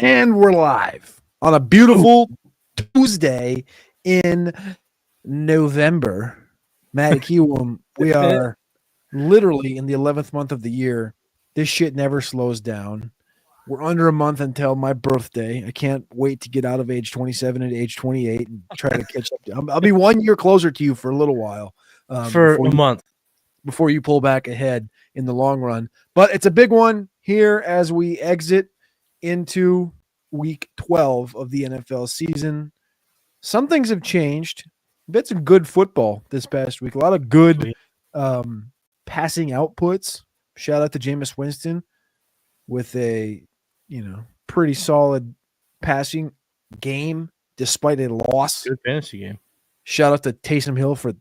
And we're live on a beautiful Tuesday in November. Matty, Kiwoom, we are literally in the 11th month of the year. This shit never slows down. We're under a month until my birthday. I can't wait to get out of age 27 and age 28 and try to catch up. I'll be 1 year closer to you for a little while. For a month. Before you pull back ahead in the long run. But it's a big one here as we exit into week 12 of the NFL season. Some things have changed. We've had some good football this past week. A lot of good passing outputs. Shout out to Jameis Winston with a, pretty solid passing game despite a loss. Good fantasy game. Shout out to Taysom Hill for,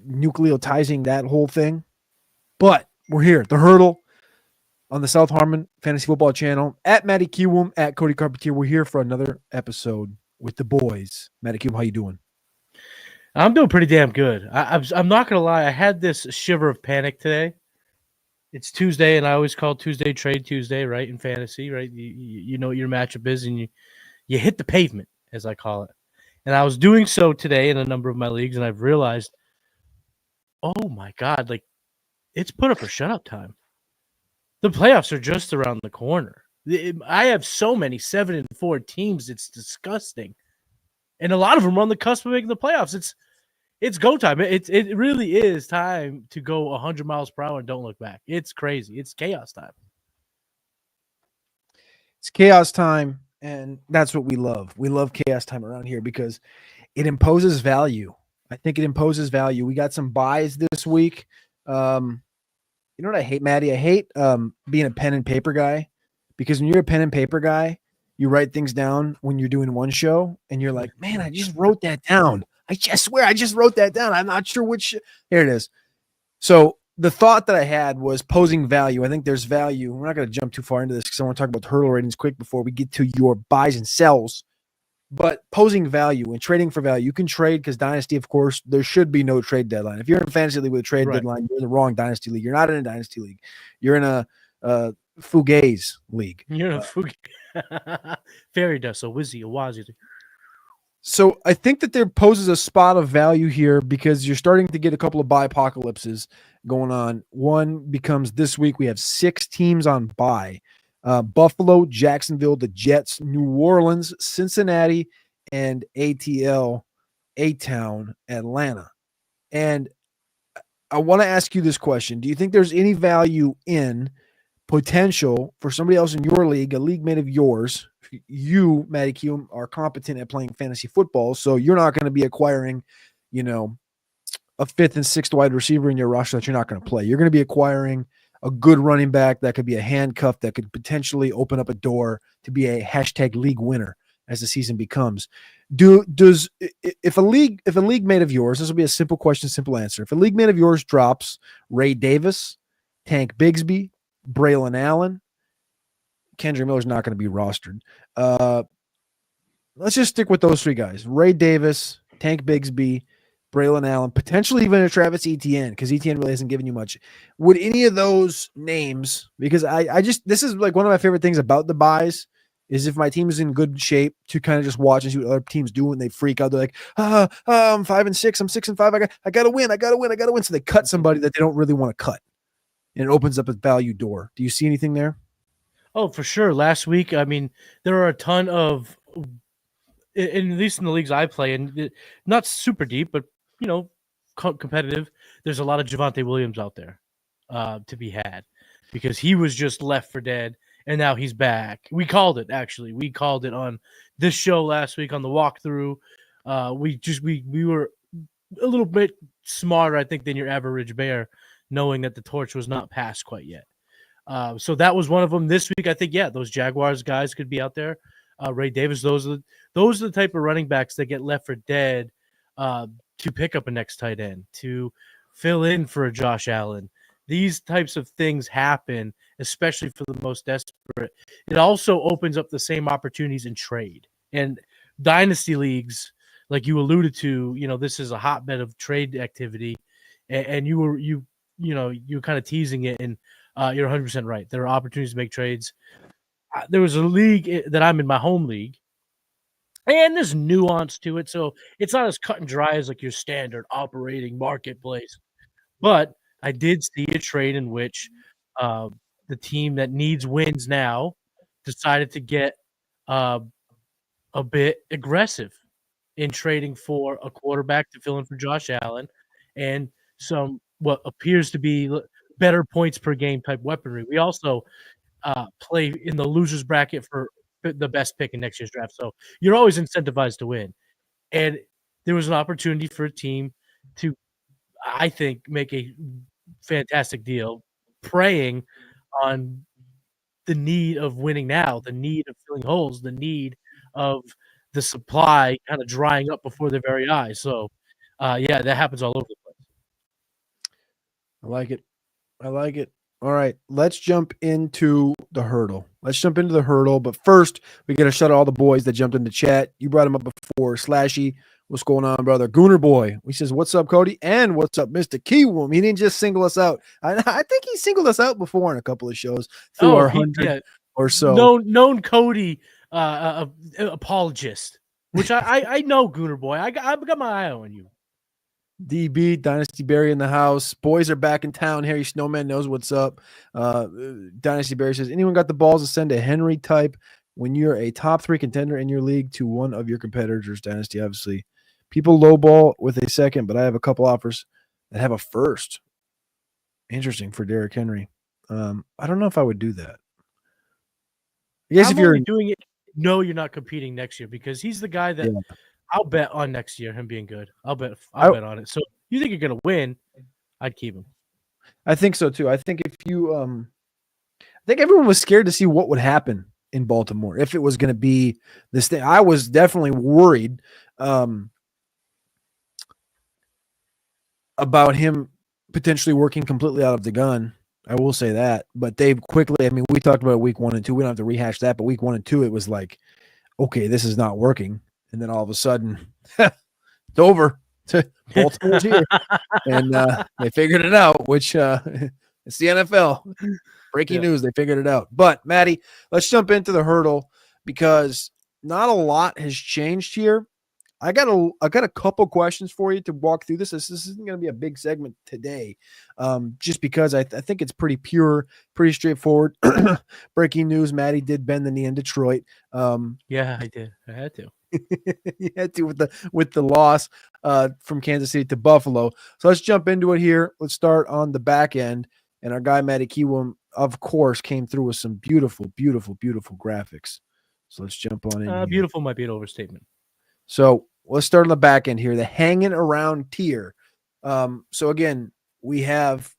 nucleotizing that whole thing. But we're here. The Hurdle on the South Harmon Fantasy Football channel. At Matty Kiwoom, at Cody Carpentier. We're here for another episode with the boys. Matty Kiwoom, how you doing? I'm doing pretty damn good. I'm not going to lie. I had this shiver of panic today. It's Tuesday, and I always call Tuesday Trade Tuesday, right, in fantasy, right? You know what your matchup is, and you hit the pavement, as I call it. And I was doing so today in a number of my leagues, and I've realized, oh, my God, it's put up or shut up time. The playoffs are just around the corner. I have so many 7-4 teams. It's disgusting. And a lot of them are on the cusp of making the playoffs. It's go time. It really is time to go 100 miles per hour and don't look back. It's crazy. It's chaos time. It's chaos time, and that's what we love. We love chaos time around here because it imposes value. I think it imposes value. We got some buys this week. You know what I hate, Matty? I hate being a pen and paper guy because when you're a pen and paper guy, you write things down when you're doing one show, and you're like, man, I just wrote that down. I swear I just wrote that down. I'm not sure which. Here it is. So the thought that I had was posing value. I think there's value. We're not going to jump too far into this because I want to talk about the hurdle ratings quick before we get to your buys and sells. But posing value and trading for value. You can trade because Dynasty, of course, there should be no trade deadline. If you're in a fantasy league with a trade deadline, you're in the wrong Dynasty league. You're not in a Dynasty league. You're in a Fugazi league. You're in a Fugazi. Fairy dust, a wizzy, a wazzy. So I think that there poses a spot of value here because you're starting to get a couple of buy apocalypses going on. One becomes this week we have 6 teams on buy. Buffalo, Jacksonville, the Jets, New Orleans, Cincinnati, and A-Town, Atlanta. And I want to ask you this question. Do you think there's any value in potential for somebody else in your league, a league mate of yours? You, Matty Kiwoom, are competent at playing fantasy football, so you're not going to be acquiring, a 5th and 6th wide receiver in your roster that you're not going to play. You're going to be acquiring a good running back that could be a handcuff that could potentially open up a door to be a hashtag league winner as the season becomes. If a league mate of yours, this will be a simple question, simple answer. If a league mate of yours drops Ray Davis, Tank Bigsby, Braylon Allen, Kendrick Miller's not going to be rostered. Let's just stick with those 3 guys. Ray Davis, Tank Bigsby, Braylon Allen, potentially even a Travis Etienne, because Etienne really hasn't given you much. Would any of those names, because I just, this is like one of my favorite things about the buys, is if my team is in good shape to kind of just watch and see what other teams do when they freak out. They're like, I'm 5-6, I'm 6-5, I gotta win. So they cut somebody that they don't really want to cut. And it opens up a value door. Do you see anything there? Oh, for sure. Last week, I mean, there are a ton of, at least in the leagues I play, and not super deep, but competitive. There's a lot of Javonte Williams out there to be had because he was just left for dead, and now he's back. We called it, actually. We called it on this show last week on the walkthrough. We were a little bit smarter, I think, than your average bear, knowing that the torch was not passed quite yet. So that was one of them. This week, I think, those Jaguars guys could be out there. Ray Davis, those are the type of running backs that get left for dead to pick up a next tight end, to fill in for a Josh Allen. These types of things happen, especially for the most desperate. It also opens up the same opportunities in trade. And dynasty leagues, like you alluded to, this is a hotbed of trade activity. And you were kind of teasing it, and you're 100% right. There are opportunities to make trades. there was a league that I'm in, my home league, and there's nuance to it, so it's not as cut and dry as like your standard operating marketplace. But I did see a trade in which uh, the team that needs wins now decided to get uh, a bit aggressive in trading for a quarterback to fill in for Josh Allen and some what appears to be better points per game type weaponry. We also play in the losers bracket for the best pick in next year's draft. So you're always incentivized to win. And there was an opportunity for a team to, I think, make a fantastic deal, preying on the need of winning now, the need of filling holes, the need of the supply kind of drying up before their very eyes. So, yeah, that happens all over the place. I like it. I like it. All right, let's jump into the hurdle. But first, we got to shout out all the boys that jumped into chat. You brought them up before. Slashy, what's going on, brother? Gooner Boy, he says, what's up, Cody? And what's up, Mr. Kiwoom? He didn't just single us out. I think he singled us out before in a couple of shows through our 100 or so. Known Cody apologist, which I know, Gooner Boy. I got my eye on you. DB, Dynasty Barry in the house. Boys are back in town. Harry Snowman knows what's up. Dynasty Barry says, anyone got the balls to send a Henry type when you're a top 3 contender in your league to one of your competitors? Dynasty, obviously. People lowball with a second, but I have a couple offers that have a first. Interesting for Derrick Henry. I don't know if I would do that. I guess if you're doing it, no, you're not competing next year because he's the guy that I'll bet on next year, him being good. I'll bet on it. So you think you're going to win, I'd keep him. I think so too. I think if you I think everyone was scared to see what would happen in Baltimore if it was going to be this thing. I was definitely worried about him potentially working completely out of the gun. I will say that, but they quickly, I mean, we talked about week 1 and 2. We don't have to rehash that, but week 1 and 2, it was like, okay, this is not working. And then all of a sudden, it's over. Baltimore's here. And they figured it out, which it's the NFL. Breaking news, they figured it out. But, Matty, let's jump into the hurdle because not a lot has changed here. I got a couple questions for you to walk through this. This isn't going to be a big segment today, just because I think it's pretty pure, pretty straightforward. Breaking news: Matty did bend the knee in Detroit. Yeah, I did. I had to. You had to with the loss from Kansas City to Buffalo. So let's jump into it here. Let's start on the back end, and our guy Matty Kiwoom, of course, came through with some beautiful, beautiful, beautiful graphics. So let's jump on in. Beautiful might be an overstatement. So let's start on the back end here, the hanging around tier. So again, we have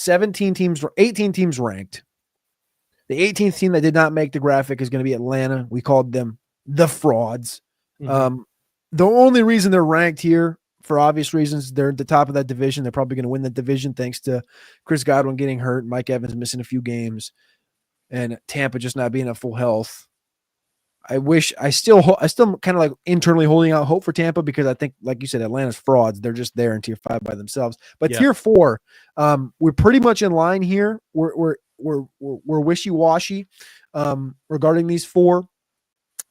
18 teams ranked. The 18th team that did not make the graphic is going to be Atlanta. We called them the frauds. Mm-hmm. The only reason they're ranked here, for obvious reasons, they're at the top of that division. They're probably going to win that division thanks to Chris Godwin getting hurt, Mike Evans missing a few games, and Tampa just not being at full health. I still kind of like internally holding out hope for Tampa because I think, like you said, Atlanta's frauds. They're just there in tier 5 by themselves. But tier 4, we're pretty much in line here. We're wishy-washy regarding these 4.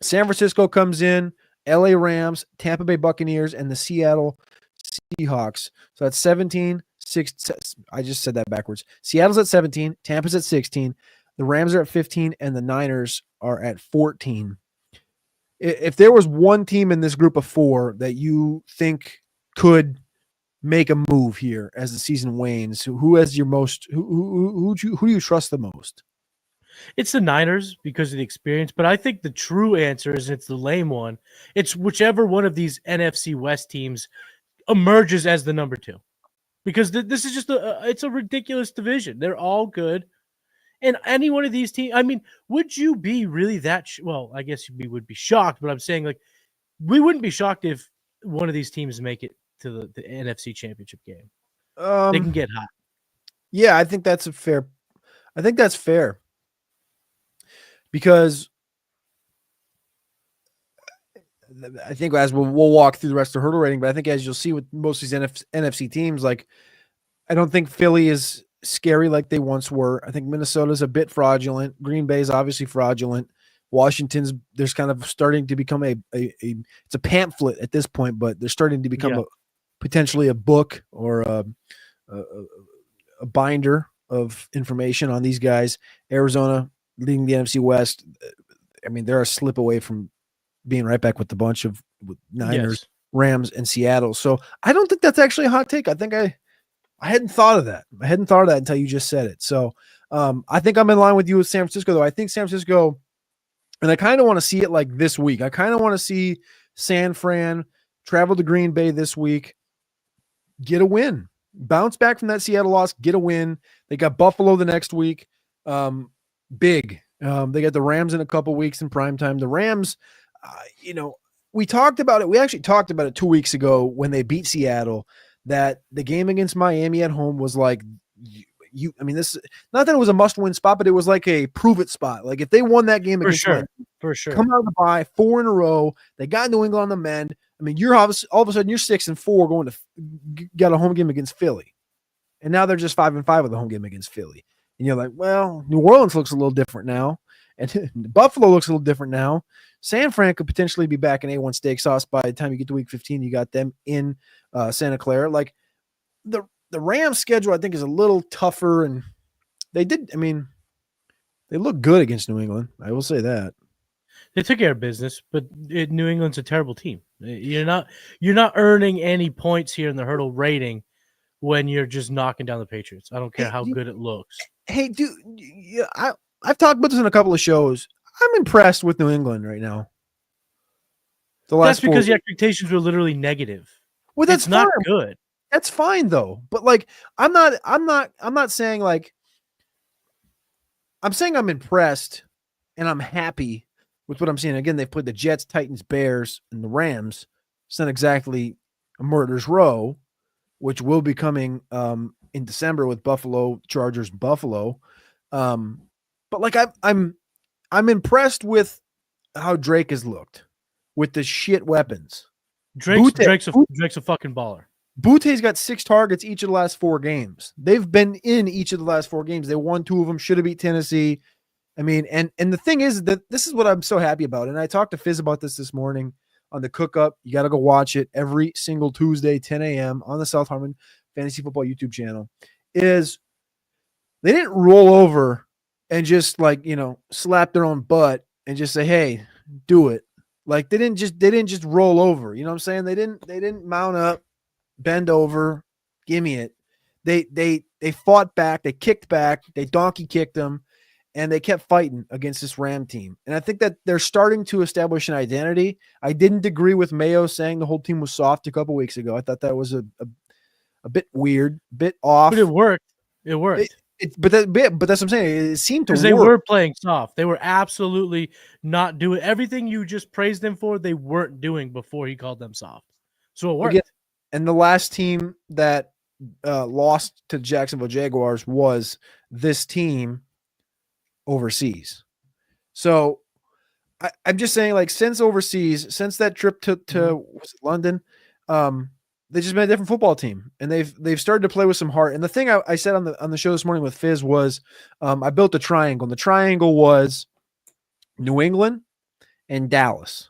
San Francisco comes in, LA Rams, Tampa Bay Buccaneers, and the Seattle Seahawks. So that's 17, 6. I just said that backwards. Seattle's at 17, Tampa's at 16, the Rams are at 15, and the Niners are at 14. If there was one team in this group of 4 that you think could make a move here as the season wanes, who has your most? Who do you trust the most? It's the Niners because of the experience, but I think the true answer is it's the lame one. It's whichever one of these NFC West teams emerges as the number 2, because this is just it's a ridiculous division. They're all good. And any one of these teams, I mean, would you be really that well, I guess we would be shocked, but I'm saying, like, we wouldn't be shocked if one of these teams make it to the NFC Championship game. They can get hot. Yeah, I think that's fair. Because I think as we'll walk through the rest of the hurdle rating, but I think as you'll see with most of these NFC teams, like, I don't think Philly is scary like they once were. I think Minnesota's a bit fraudulent. Green Bay is obviously fraudulent. Washington's there's kind of starting to become it's a pamphlet at this point, but they're starting to become potentially a book or a binder of information on these guys. Arizona leading the NFC West. I mean, they're a slip away from being right back with the bunch of Niners, Rams, and Seattle. So I don't think that's actually a hot take. I think I hadn't thought of that. I hadn't thought of that until you just said it. So I think I'm in line with you with San Francisco, though. I think San Francisco, and I kind of want to see it like this week. I kind of want to see San Fran travel to Green Bay this week, get a win, bounce back from that Seattle loss, get a win. They got Buffalo the next week. Big. They got the Rams in a couple weeks in primetime. The Rams, we talked about it. We actually talked about it 2 weeks ago when they beat Seattle, that the game against Miami at home was like, this not that it was a must-win spot, but it was like a prove-it spot. Like if they won that game against Miami, for sure, come out of the bye 4 in a row, they got New England on the mend. I mean, you're all of a sudden you're 6-4 going to got a home game against Philly, and now they're just 5-5 with a home game against Philly. And you're like, well, New Orleans looks a little different now, and Buffalo looks a little different now. San Fran could potentially be back in A1 steak sauce by the time you get to week 15. You got them in Santa Clara. Like the Rams schedule, I think, is a little tougher, and they look good against New England. I will say that. They took care of business, but New England's a terrible team. You're not earning any points here in the hurdle rating when you're just knocking down the Patriots. I don't care how good it looks. Hey, dude, I've talked about this in a couple of shows. I'm impressed with New England right now. That's because the expectations were literally negative. Well, that's not good. That's fine though. But like, I'm not saying like, I'm saying I'm impressed and I'm happy with what I'm seeing. Again, they've played the Jets, Titans, Bears, and the Rams. It's not exactly a murder's row, which will be coming in December with Buffalo, Chargers, Buffalo. But like I'm impressed with how Drake has looked with the shit weapons. Drake's a fucking baller. Butte's got 6 targets each of the last 4 games. They've been in each of the last 4 games. They won 2 of them, should have beat Tennessee. I mean, and the thing is that this is what I'm so happy about. And I talked to Fizz about this morning on the Cook Up. You got to go watch it every single Tuesday, 10 a.m. on the South Harmon Fantasy Football YouTube channel. Is they didn't roll over and just like, slap their own butt and just say, hey, do it. Like they didn't just roll over. You know what I'm saying? They didn't mount up, bend over, give me it. They fought back, they kicked back, they donkey kicked them, and they kept fighting against this Ram team. And I think that they're starting to establish an identity. I didn't agree with Mayo saying the whole team was soft a couple weeks ago. I thought that was a bit weird, bit off. But it worked. It worked. But that's what I'm saying. It seemed to work. They were playing soft. They were absolutely not doing everything you just praised them for. They weren't doing before he called them soft. So it worked. Again, and the last team that lost to the Jacksonville Jaguars was this team overseas. So I'm just saying, like, since that trip to was it London, they've just been a different football team, and they've started to play with some heart. And the thing I said on the show this morning with Fizz was, I built a triangle, and the triangle was New England and Dallas,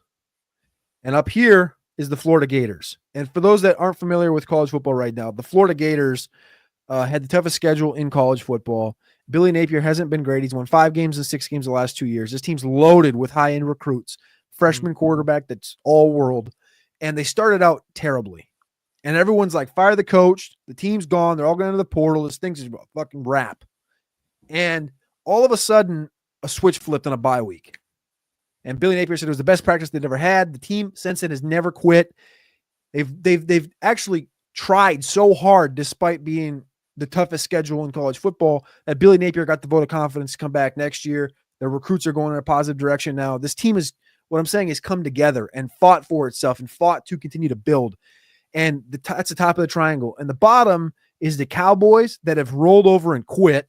and up here is the Florida Gators. And for those that aren't familiar with college football right now, the Florida Gators had the toughest schedule in college football. Billy Napier hasn't been great. He's won 5 games in 6 games the last 2 years. This team's loaded with high-end recruits, freshman quarterback that's all world, and they started out terribly. And everyone's like, fire the coach. The team's gone. They're all going to the portal. This thing's a fucking wrap. And all of a sudden, a switch flipped on a bye week. And Billy Napier said it was the best practice they'd ever had. The team since then has never quit. They've actually tried so hard, despite being the toughest schedule in college football, that Billy Napier got the vote of confidence to come back next year. Their recruits are going in a positive direction now. This team is, what I'm saying, is come together and fought for itself and fought to continue to build. And that's the top of the triangle. And the bottom is the Cowboys that have rolled over and quit,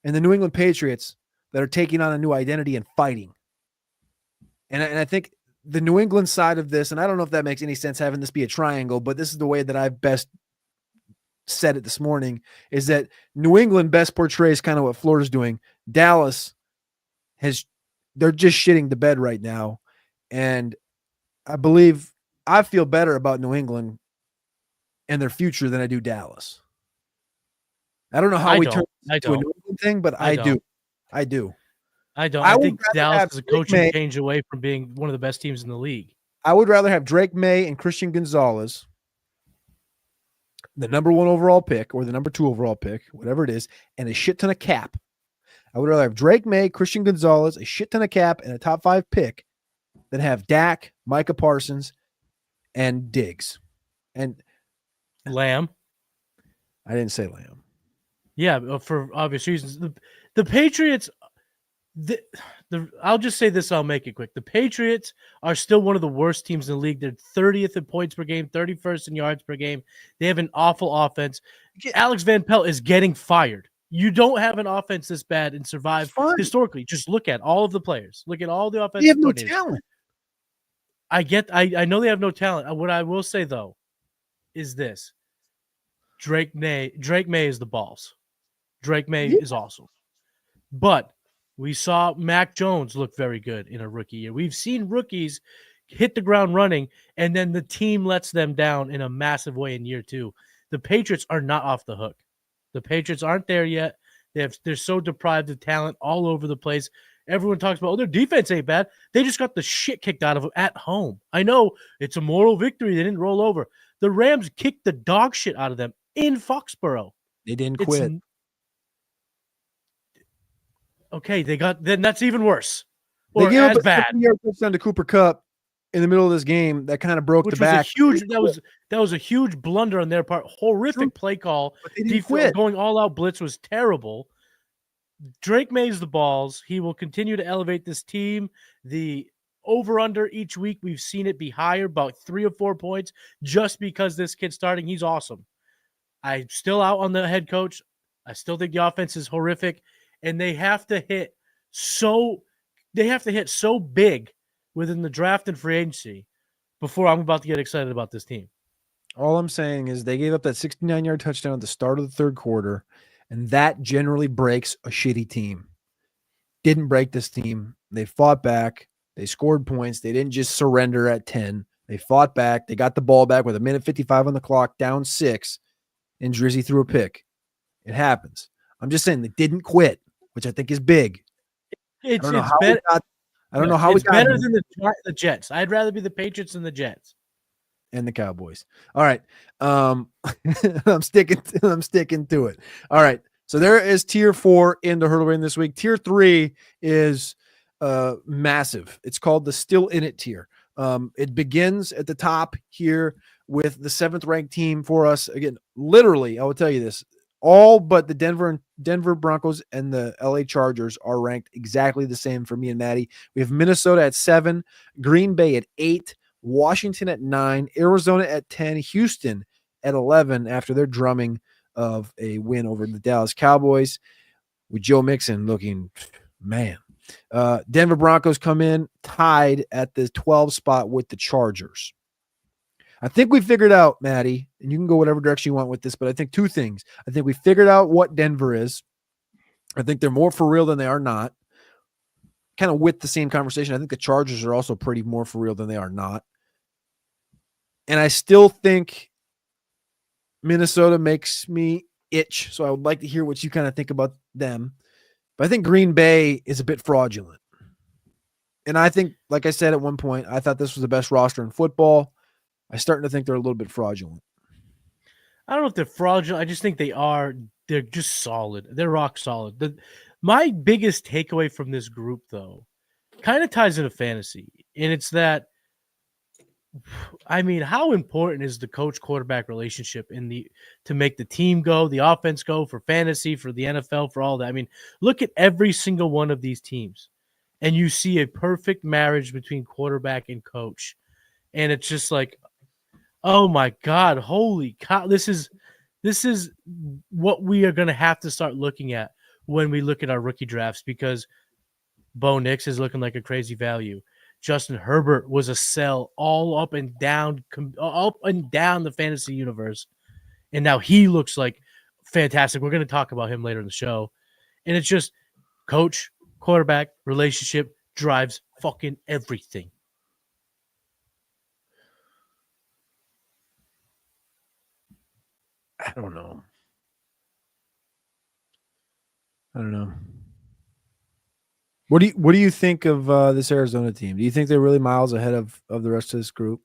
and the New England Patriots that are taking on a new identity and fighting. And I think the New England side of this, and I don't know if that makes any sense having this be a triangle, but this is the way that I've best said it this morning, is that New England best portrays kind of what Florida's doing. Dallas they're just shitting the bed right now. And I feel better about New England and their future than I do Dallas. I don't know how we turn it into a New England thing, but I do. I do. I don't. I think Dallas is a coaching change away from being one of the best teams in the league. I would rather have Drake May and Christian Gonzalez, the number 1 overall pick or the number 2 overall pick, whatever it is, and a shit ton of cap. I would rather have Drake May, Christian Gonzalez, a shit ton of cap, and a top 5 pick than have Dak, Micah Parsons, and Diggs. And Lamb. I didn't say Lamb. Yeah, for obvious reasons. The Patriots, I'll just say this, I'll make it quick. The Patriots are still one of the worst teams in the league. They're 30th in points per game, 31st in yards per game. They have an awful offense. Alex Van Pelt is getting fired. You don't have an offense this bad and survive historically. Just look at all of the players. Look at all the offensive They have no talent. I know they have no talent. What I will say, though, is this. Drake May is the balls. Drake May is awesome. But we saw Mac Jones look very good in a rookie year. We've seen rookies hit the ground running, and then the team lets them down in a massive way in year 2. The Patriots are not off the hook. The Patriots aren't there yet. They're so deprived of talent all over the place. Everyone talks about, their defense ain't bad. They just got the shit kicked out of them at home. I know it's a moral victory. They didn't roll over. The Rams kicked the dog shit out of them in Foxborough. They didn't quit. Okay, then that's even worse. They gave up a 50-yard touchdown to Cooper Kupp in the middle of this game that kind of broke the back. That was a huge blunder on their part. Horrific play call. Going all out blitz was terrible. Drake May's the balls. He will continue to elevate this team. The over-under each week, we've seen it be higher, about 3 or 4 points, just because this kid's starting. He's awesome. I'm still out on the head coach. I still think the offense is horrific, and they have to hit so big within the draft and free agency before I'm about to get excited about this team. All I'm saying is they gave up that 69-yard touchdown at the start of the third quarter, and that generally breaks a shitty team. Didn't break this team. They fought back. They scored points. They didn't just surrender at 10. They fought back. They got the ball back with 1:55 on the clock, down 6, and Drizzy threw a pick. It happens. I'm just saying they didn't quit, which I think is big. I don't know how we got better than the Jets. I'd rather be the Patriots than the Jets. And the Cowboys. All right. I'm sticking to it. All right. So there is tier 4 in the hurdle ring this week. Tier 3 is massive. It's called the still in it tier. It begins at the top here with the 7th ranked team for us. Again, literally, I will tell you this. All but the Denver Broncos and the LA Chargers are ranked exactly the same for me and Matty. We have Minnesota at 7, Green Bay at 8, Washington at 9, Arizona at 10, Houston at 11 after their drumming of a win over the Dallas Cowboys with Joe Mixon looking, man. Denver Broncos come in tied at the 12 spot with the Chargers. I think we figured out, Matty, and you can go whatever direction you want with this, but I think 2 things. I think we figured out what Denver is. I think they're more for real than they are not. Kind of with the same conversation, I think the Chargers are also pretty more for real than they are not. And I still think Minnesota makes me itch, so I would like to hear what you kind of think about them. But I think Green Bay is a bit fraudulent. And I think, like I said at one point, I thought this was the best roster in football. I'm starting to think they're a little bit fraudulent. I don't know if they're fraudulent. I just think they are. They're just solid. They're rock solid. My biggest takeaway from this group, though, kind of ties into fantasy. And it's that, I mean, how important is the coach-quarterback relationship to make the team go, the offense go, for fantasy, for the NFL, for all that? I mean, look at every single one of these teams, and you see a perfect marriage between quarterback and coach. And it's just like, oh my God, holy cow. This is what we are going to have to start looking at when we look at our rookie drafts, because Bo Nix is looking like a crazy value. Justin Herbert was a sell all up and down the fantasy universe. and now he looks like fantastic. We're going to talk about him later in the show. And it's just coach, quarterback, relationship drives fucking everything. I don't know. What do you think of this Arizona team? Do you think they're really miles ahead of the rest of this group?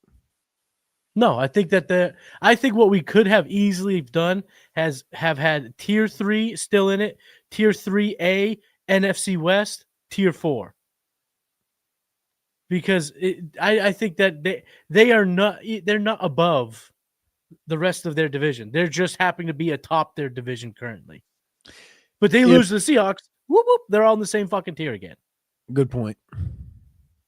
No, I think that I think what we could have easily done have had tier 3 still in it, tier 3A, NFC West, tier 4. Because I think that they're not above the rest of their division. They're just happening to be atop their division currently. But they lose to the Seahawks. Whoop, whoop, they're all in the same fucking tier again. Good point.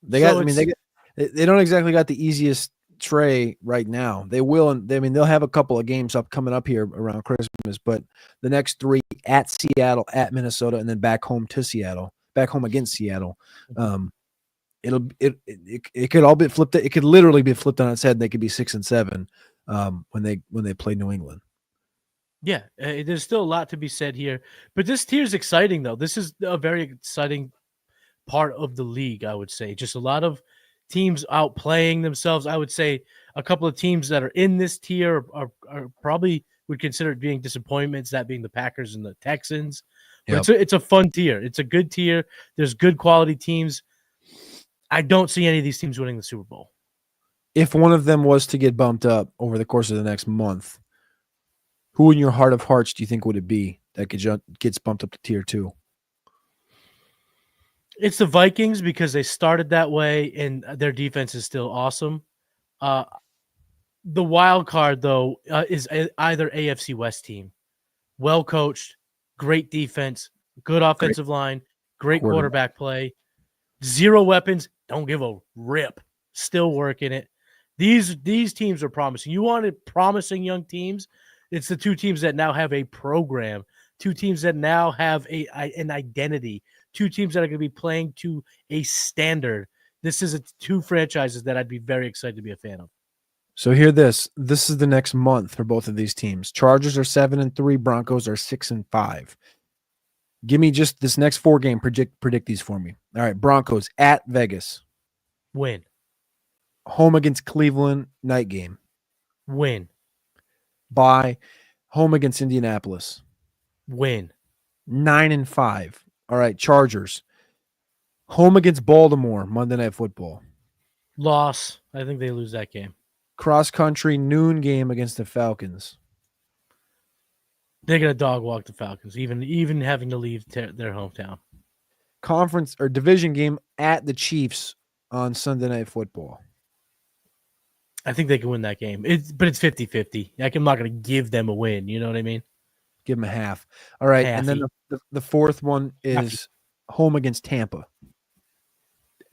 They don't exactly got the easiest tray right now. They will, and they'll have a couple of games coming up here around Christmas, but the next 3 at Seattle, at Minnesota, and then back home against Seattle. It could all be flipped. It could literally be flipped on its head. And they could be 6 and 7 when they play New England. Yeah, there's still a lot to be said here, but this tier is exciting though. This is a very exciting part of the league, I would say. Just a lot of teams outplaying themselves. I would say a couple of teams that are in this tier are probably would consider it being disappointments, that being the Packers and the Texans. But it's a fun tier. It's a good tier. There's good quality teams. I don't see any of these teams winning the Super Bowl. If one of them was to get bumped up over the course of the next month, who in your heart of hearts do you think would it be that gets bumped up to tier 2? It's the Vikings because they started that way and their defense is still awesome. The wild card, though, is either AFC West team. Well coached, great defense, good offensive line, great quarterback play, 0 weapons, don't give a rip, still working it. These teams are promising. You wanted promising young teams? It's the 2 teams that now have a program, 2 teams that now have an identity, 2 teams that are going to be playing to a standard. This is 2 franchises that I'd be very excited to be a fan of. So hear this. This is the next month for both of these teams. Chargers are 7 and 3. Broncos are 6 and 5. Give me just this next 4 game. Predict these for me. All right. Broncos at Vegas. Win. Home against Cleveland, night game. Win. Bye. Home against Indianapolis. Win. 9 and 5. All right. Chargers. Home against Baltimore, Monday Night Football. Loss. I think they lose that game. Cross country noon game against the Falcons. They're going to dog walk the Falcons, even having to leave their hometown. Conference or division game at the Chiefs on Sunday Night Football. I think they can win that game. But it's 50-50. I'm not going to give them a win. You know what I mean? Give them a half. All right. Halfy. And then the fourth one is home against Tampa.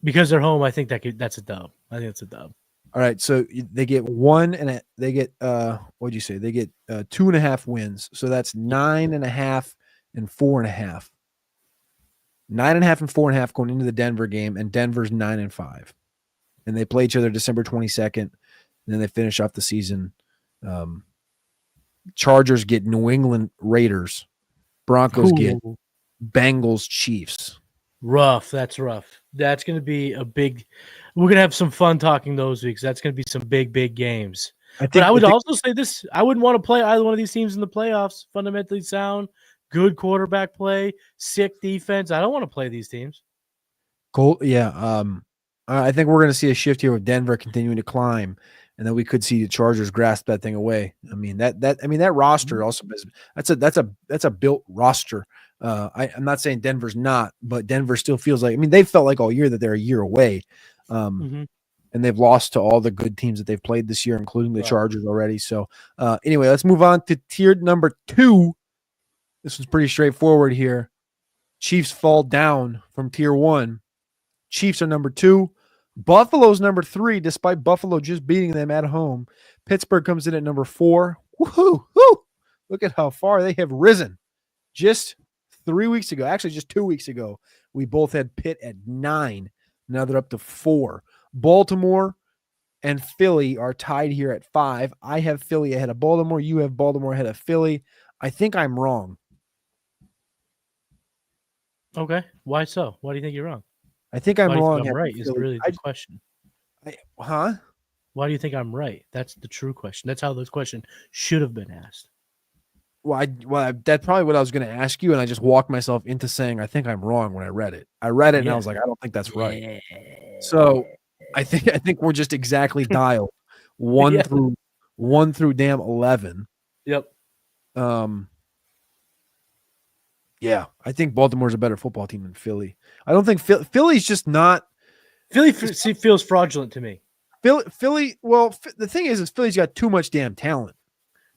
Because they're home, I think that's a dub. I think it's a dub. All right. So they get 1 and they get, what'd you say? They get 2.5 wins. So that's 9.5 and 4.5. 9.5 and 4.5 going into the Denver game, and Denver's 9 and 5. And they play each other December 22nd. And then they finish off the season. Chargers get New England Raiders. Broncos get Bengals Chiefs. Rough. That's rough. That's going to be a big – we're going to have some fun talking those weeks. That's going to be some big, big games. But I would also say this. I wouldn't want to play either one of these teams in the playoffs. Fundamentally sound, good quarterback play, sick defense. I don't want to play these teams. Cool. Yeah. I think we're going to see a shift here with Denver continuing to climb, and then we could see the Chargers grasp that thing away. I mean that roster also is that's a built roster. I'm not saying Denver's not, but Denver still feels like, they felt like all year that they're a year away. And they've lost to all the good teams that they've played this year, including the Chargers already. So anyway, let's move on to tier number 2. This was pretty straightforward here. Chiefs fall down from tier 1. Chiefs are number 2. Buffalo's number 3, despite Buffalo just beating them at home. Pittsburgh comes in at number 4. Woohoo! Look at how far they have risen. Just 3 weeks ago, actually just 2 weeks ago, we both had Pitt at 9. Now they're up to 4. Baltimore and Philly are tied here at 5. I have Philly ahead of Baltimore. You have Baltimore ahead of Philly. I think I'm wrong. Okay. Why so? Why do you think you're wrong? I think I'm Why do you think wrong. I'm Having right is Philly. really the question. Huh? Why do you think I'm right? That's the true question. That's how this question should have been asked. That's probably what I was going to ask you, and I just walked myself into saying I think I'm wrong when I read it. I read it and I was like, I don't think that's right. So I think we're just exactly dialed one Yeah. through damn 11. Yep. Yeah, I think Baltimore's a better football team than Philly. I don't think Philly's just not. Philly feels fraudulent to me. Philly. Well, the thing is Philly's got too much damn talent.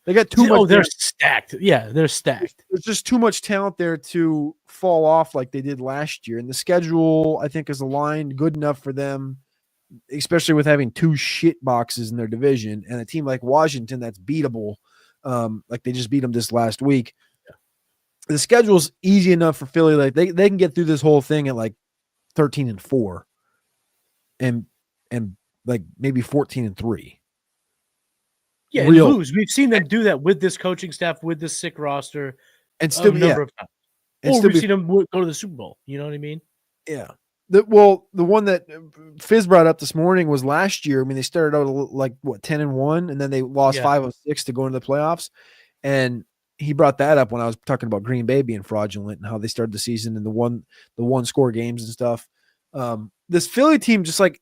They got too much. Oh, they're stacked. Yeah, they're stacked. There's just too much talent there to fall off like they did last year. And the schedule, I think, is aligned good enough for them, especially with having 2 shit boxes in their division and a team like Washington that's beatable. Like they just beat them this last week. Yeah. The schedule's easy enough for Philly. Like they can get through this whole thing at like 13-4 and like maybe 14-3. Yeah, and lose. We've seen them do that with this coaching staff, with this sick roster, and still a number of times. Or we've seen them go to the Super Bowl. You know what I mean? Yeah. The one that Fizz brought up this morning was last year. I mean, they started out like 10-1, and then they lost 5 of 6 to go into the playoffs. And he brought that up when I was talking about Green Bay being fraudulent and how they started the season in the one score games and stuff. This Philly team, just like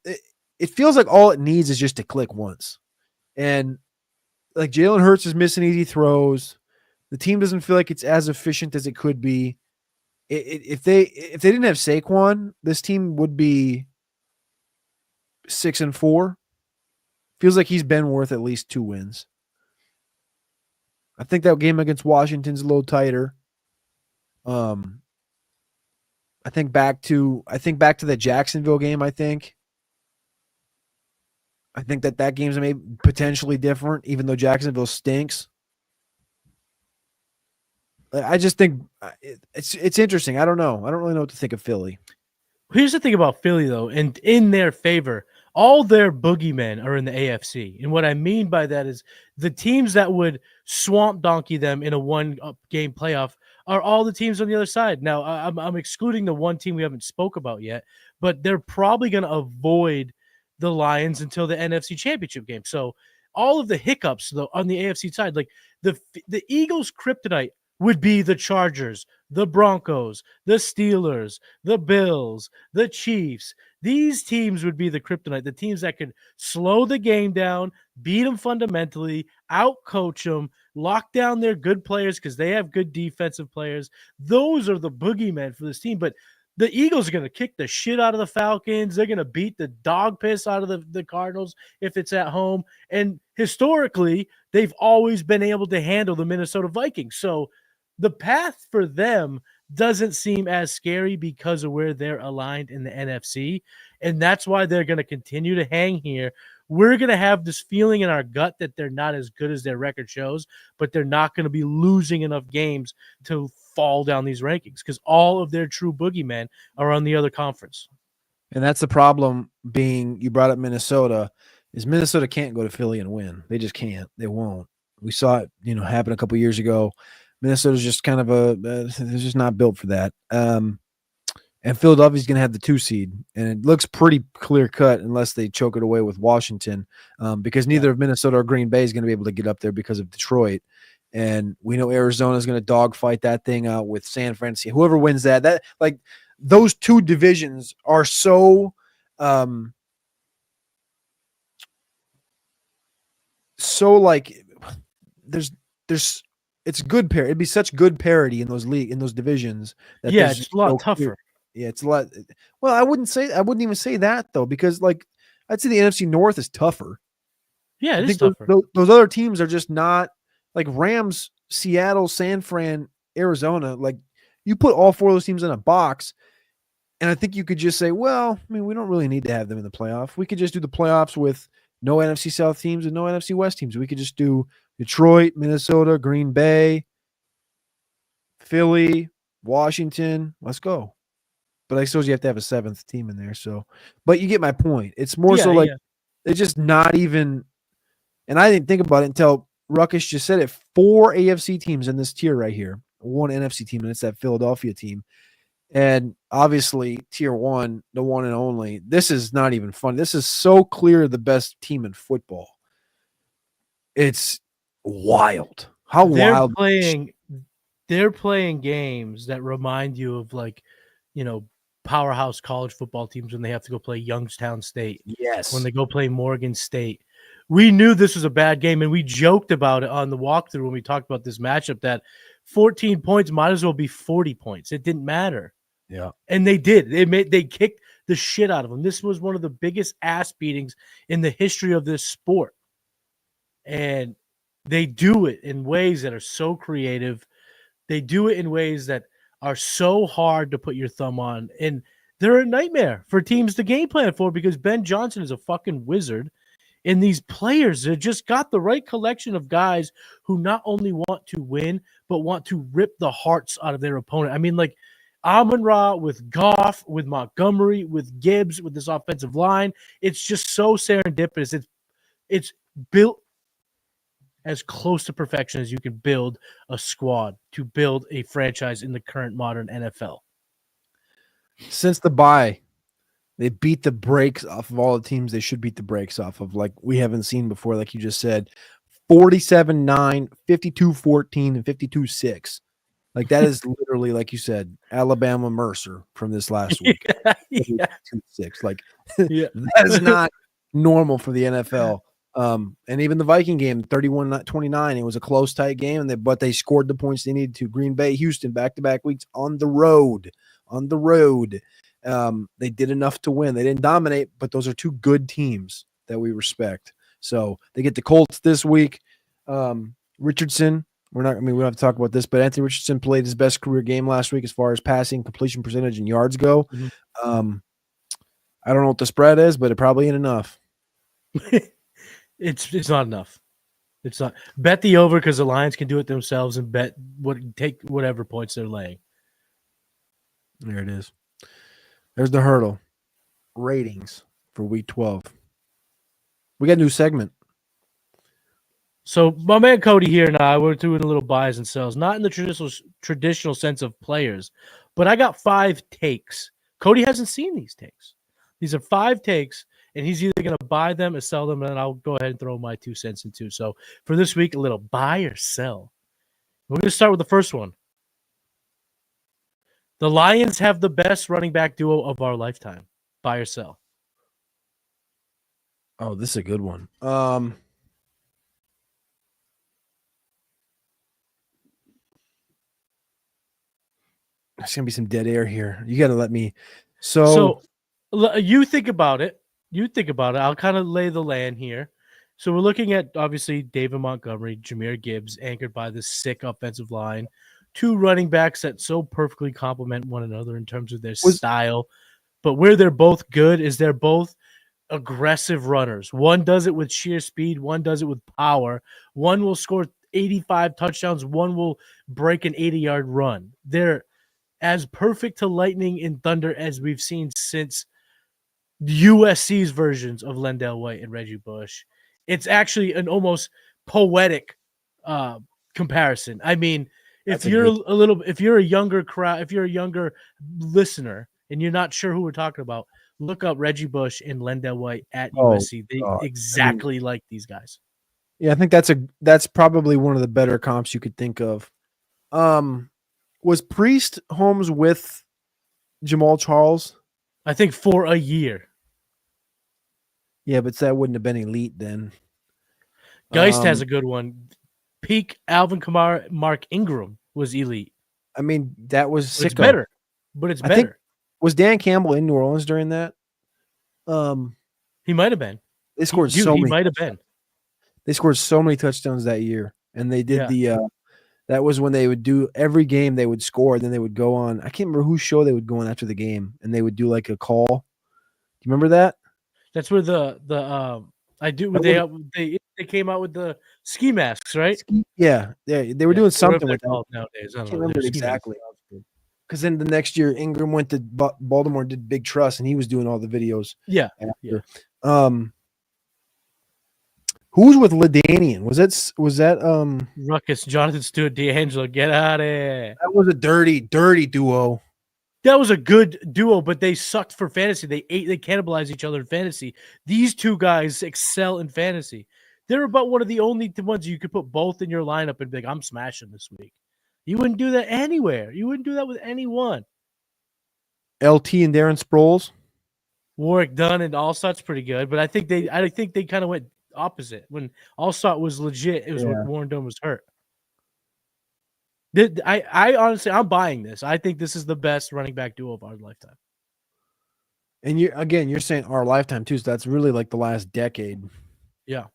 it feels like all it needs is just to click once. And like Jalen Hurts is missing easy throws. The team doesn't feel like it's as efficient as it could be. If they didn't have Saquon, this team would be 6-4. Feels like he's been worth at least 2 wins. I think that game against Washington's a little tighter. I think back to the Jacksonville game. I think that game's maybe potentially different, even though Jacksonville stinks. I just think it's interesting. I don't know. I don't really know what to think of Philly. Here's the thing about Philly, though, and in their favor, all their boogeymen are in the AFC. And what I mean by that is the teams that would swamp donkey them in a one-game playoff are all the teams on the other side. Now, I'm excluding the one team we haven't spoke about yet, but they're probably going to avoid the Lions until the NFC Championship game. So all of the hiccups, though, on the AFC side, like the Eagles' kryptonite would be the Chargers, the Broncos, the Steelers, the Bills, the Chiefs. These teams would be the kryptonite, the teams that could slow the game down, beat them fundamentally, out-coach them, lock down their good players because they have good defensive players. Those are the boogeymen for this team. But the Eagles are going to kick the shit out of the Falcons. They're going to beat the dog piss out of the Cardinals if it's at home. And historically, they've always been able to handle the Minnesota Vikings. So the path for them doesn't seem as scary because of where they're aligned in the NFC. And that's why they're going to continue to hang here. We're going to have this feeling in our gut that they're not as good as their record shows, but they're not going to be losing enough games to fall down these rankings because all of their true boogeymen are on the other conference. And that's the problem being, you brought up Minnesota, is Minnesota can't go to Philly and win. They just can't. They won't. We saw it, happen a couple years ago. Minnesota's just kind of they're just not built for that. And Philadelphia's going to have the 2 seed, and it looks pretty clear cut unless they choke it away with Washington, because neither of Minnesota or Green Bay is going to be able to get up there because of Detroit. And we know Arizona is going to dogfight that thing out with San Francisco. Whoever wins that like those 2 divisions are so like there's it's good parity. It'd be such good parity in those divisions. That it's a lot tougher. Yeah, it's a lot. Well, I wouldn't even say that though, because like I'd say the NFC North is tougher. Yeah, it is tougher. Those other teams are just not like Rams, Seattle, San Fran, Arizona. Like you put all 4 of those teams in a box, and I think you could just say, well, I mean, we don't really need to have them in the playoff. We could just do the playoffs with no NFC South teams and no NFC West teams. We could just do Detroit, Minnesota, Green Bay, Philly, Washington. Let's go. But I suppose you have to have a 7th team in there. So, but you get my point. It's more It's just not even. And I didn't think about it until Ruckus just said it. 4 AFC teams in this tier right here. 1 NFC team, and it's that Philadelphia team. And obviously, tier 1, the one and only. This is not even fun. This is so clear the best team in football. It's wild. How wild. They're playing games that remind you of powerhouse college football teams when they have to go play Youngstown State. Yes. When they go play Morgan State. We knew this was a bad game, and we joked about it on the walkthrough when we talked about this matchup that 14 points might as well be 40 points. It didn't matter. Yeah. And they did. They kicked the shit out of them. This was one of the biggest ass beatings in the history of this sport. And they do it in ways that are so creative. They do it in ways that are so hard to put your thumb on. And they're a nightmare for teams to game plan for because Ben Johnson is a fucking wizard. And these players have just got the right collection of guys who not only want to win, but want to rip the hearts out of their opponent. I mean, like Amon-Ra with Goff, with Montgomery, with Gibbs, with this offensive line. It's just so serendipitous. It's built as close to perfection as you can build a squad to build a franchise in the current modern NFL. Since the bye, they beat the brakes off of all the teams they should beat the brakes off of, like we haven't seen before, like you just said. 47-9, 52-14, and 52-6. Like that is literally, like you said, Alabama Mercer from this last week. Yeah. 52-6. Like that is not normal for the NFL. And even the Viking game, 31-29, it was a close, tight game, but they scored the points they needed to. Green Bay, Houston, back-to-back weeks on the road. They did enough to win. They didn't dominate, but those are two good teams that we respect. So they get the Colts this week. Richardson, we don't have to talk about this, but Anthony Richardson played his best career game last week as far as passing, completion percentage, and yards go. Mm-hmm. I don't know what the spread is, but it probably ain't enough. It's not enough. It's not. Bet the over because the Lions can do it themselves and take whatever points they're laying. There it is. There's the hurdle. Ratings for week 12. We got a new segment. So my man Cody here and I, we're doing a little buys and sells, not in the traditional sense of players, but I got 5 takes. Cody hasn't seen these takes. These are 5 takes, and he's either going to buy them or sell them, and then I'll go ahead and throw my 2 cents into. So for this week, a little buy or sell. We're going to start with the first one. The Lions have the best running back duo of our lifetime. Buy or sell? Oh, this is a good one. There's going to be some dead air here. You got to let me. So you think about it. I'll kind of lay the land here. So we're looking at, obviously, David Montgomery, Jahmyr Gibbs, anchored by this sick offensive line. 2 running backs that so perfectly complement one another in terms of their style. But where they're both good is they're both aggressive runners. One does it with sheer speed. One does it with power. One will score 85 touchdowns. One will break an 80-yard run. They're as perfect to lightning and thunder as we've seen since USC's versions of Lendell White and Reggie Bush. It's actually an almost poetic comparison. I mean, if you're a younger crowd, if you're a younger listener and you're not sure who we're talking about, look up Reggie Bush and Lendell White at USC. They exactly like these guys. Yeah, I think that's probably one of the better comps you could think of. Was Priest Holmes with Jamal Charles? I think for a year. Yeah, but that wouldn't have been elite then. Geist has a good one. Peak Alvin Kamara, Mark Ingram was elite. I mean, that was sicko. It's better, but it's better. I think, was Dan Campbell in New Orleans during that? He might have been. They scored He might have been. They scored so many touchdowns that year, and they did that was when they would do every game they would score, then they would go on. I can't remember whose show they would go on after the game, and they would do like a call. Do you remember that? That's where they came out with the ski masks, right? Yeah, they were doing something with that nowadays. I can't remember it exactly. Because then the next year, Ingram went to Baltimore and did Big Trust, and he was doing all the videos. Yeah. After. Who's with LaDainian? Was that Ruckus, Jonathan Stewart, D'Angelo, get out of here. that was a dirty duo. That was a good duo, but they sucked for fantasy. They cannibalized each other in fantasy. These two guys excel in fantasy. They're about one of the only ones you could put both in your lineup and be like, I'm smashing this week. You wouldn't do that anywhere. You wouldn't do that with anyone. LT and Darren Sproles. Warwick Dunn and Allstott's pretty good, but I think they kind of went opposite. When Allstott was legit, it was when Warren Dunn was hurt. I honestly, I'm buying this. I think this is the best running back duo of our lifetime. And you're saying our lifetime too, so that's really like the last decade. Yeah.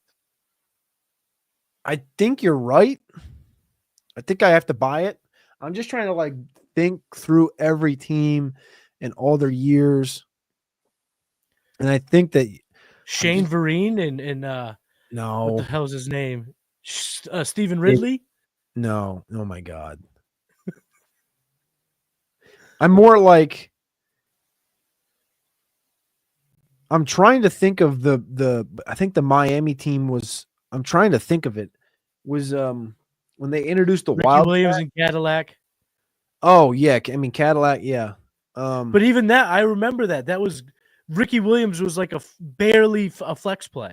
I think you're right. I think I have to buy it. I'm just trying to like think through every team and all their years. And I think that Shane Vereen and no, what the hell is his name? Stephen Ridley? No. Oh my God. I'm more like I'm trying to think of I think the Miami team was I'm trying to think of it was when they introduced the Ricky Wild Williams and Cadillac. Oh yeah, I mean Cadillac, yeah. But even that, I remember that was Ricky Williams was like barely a flex play.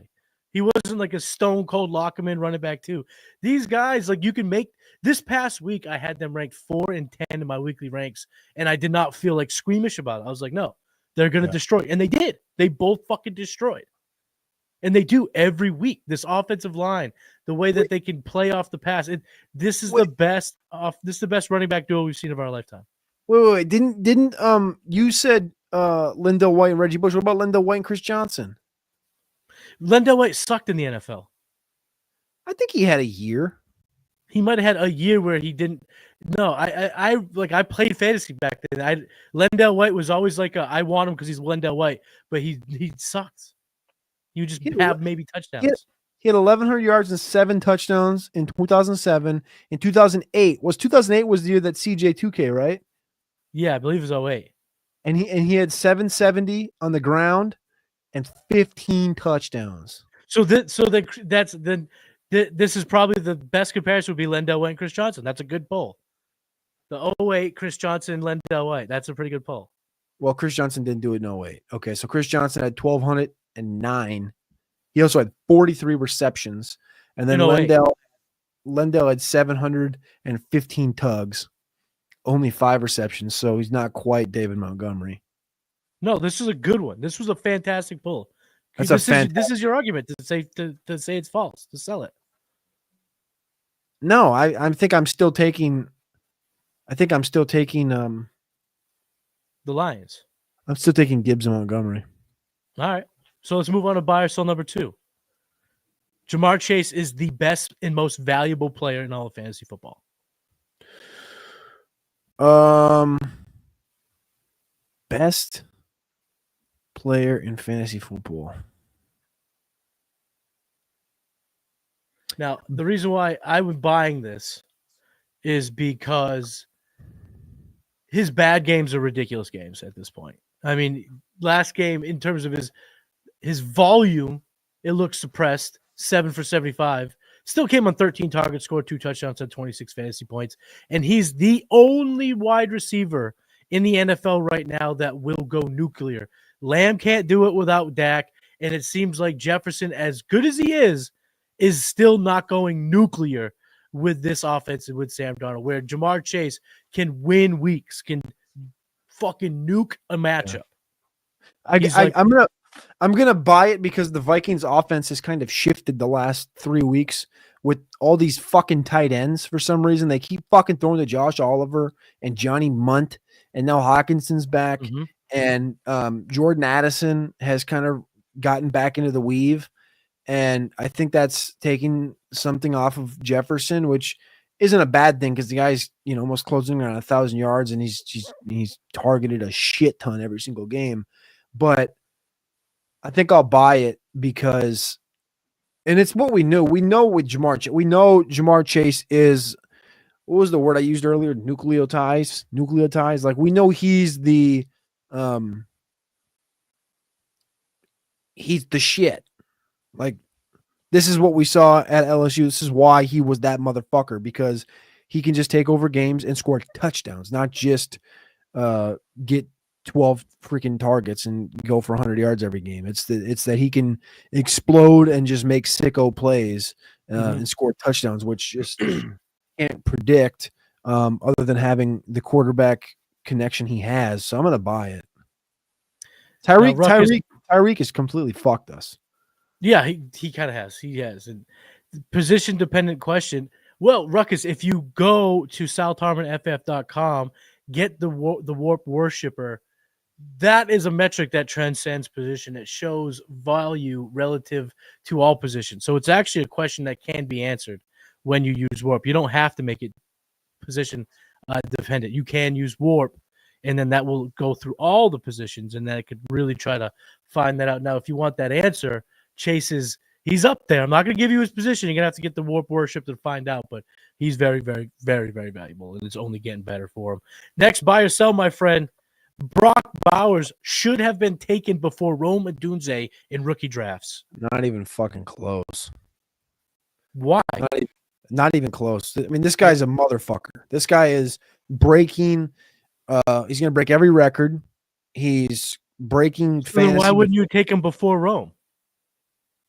He wasn't like a stone cold lock him in running back too. These guys, like you can make this past week, I had them ranked 4 and 10 in my weekly ranks, and I did not feel like squeamish about it. I was like, no, they're gonna destroy, and they did. They both fucking destroyed, and they do every week. This offensive line, the way that they can play off the pass, this is the best running back duo we've seen of our lifetime. Wait, didn't you said Lindell White and Reggie Bush? What about Lindell White and Chris Johnson? Lindell White sucked in the NFL. I think he had a year. He might have had a year where he didn't. No, I played fantasy back then. Lindell White was always like I want him because he's Lindell White, but he sucks. You just have maybe touchdowns. He had 1,100 yards and 7 touchdowns in 2007. In 2008 was the year that CJ2K, right? Yeah, I believe it was 08. And he had 770 on the ground and 15 touchdowns. This is probably the best comparison would be Lindell White and Chris Johnson. That's a good poll. The 08 Chris Johnson, Lindell White. That's a pretty good poll. Well, Chris Johnson didn't do it in 08. Okay, so Chris Johnson had 1,209. He also had 43 receptions. And then Lindell had 715 tugs, only 5 receptions. So he's not quite David Montgomery. No, this is a good one. This was a fantastic pull. This is your argument to say it's false, to sell it. No, I think I'm still taking the Lions. I'm still taking Gibbs and Montgomery. All right. So let's move on to buy or sell number 2. Jamar Chase is the best and most valuable player in all of fantasy football. Best player in fantasy football. Now, the reason why I was buying this is because his bad games are ridiculous games at this point. I mean, last game, in terms of his volume, it looks suppressed, 7 for 75. Still came on 13 targets, scored 2 touchdowns, had 26 fantasy points. And he's the only wide receiver in the NFL right now that will go nuclear. Lamb can't do it without Dak, and it seems like Jefferson, as good as he is still not going nuclear with this offense and with Sam Darnold, where Jamar Chase can win weeks, can fucking nuke a matchup. I'm gonna buy it because the Vikings offense has kind of shifted the last 3 weeks with all these fucking tight ends. For some reason, they keep fucking throwing to Josh Oliver and Johnny Munt, and now Hawkinson's back, and Jordan Addison has kind of gotten back into the weave, and I think that's taking something off of Jefferson, which isn't a bad thing because the guy's almost closing around 1,000 yards, and he's targeted a shit ton every single game, but I think I'll buy it because, and it's what we knew. We know with Jamar Chase, Jamar Chase is, what was the word I used earlier? Nucleotides. Like we know he's the shit. Like This is what we saw at LSU. This is why he was that motherfucker, because he can just take over games and score touchdowns, not just get 12 freaking targets and go for 100 yards every game. It's that he can explode and just make sicko plays and score touchdowns, which just can't predict other than having the quarterback connection he has. So I'm going to buy it. Tyreek has completely fucked us. Yeah, he kind of has. He has. And position dependent question. Well, Ruckus, if you go to southharmonff.com, get the Warp Worshipper, that is a metric that transcends position. It shows value relative to all positions. So it's actually a question that can be answered when you use Warp. You don't have to make it position dependent. You can use Warp, and then that will go through all the positions, and then it could really try to find that out. Now, if you want that answer, he's up there. I'm not going to give you his position. You're going to have to get the Warp Worship to find out, but he's very, very, very, very valuable, and it's only getting better for him. Next, buy or sell, my friend. Brock Bowers should have been taken before Rome Odunze in rookie drafts. Not even fucking close. Why? Not even close. I mean, this guy's a motherfucker. This guy is breaking. He's going to break every record. He's breaking fantasy. Why wouldn't you take him before Rome?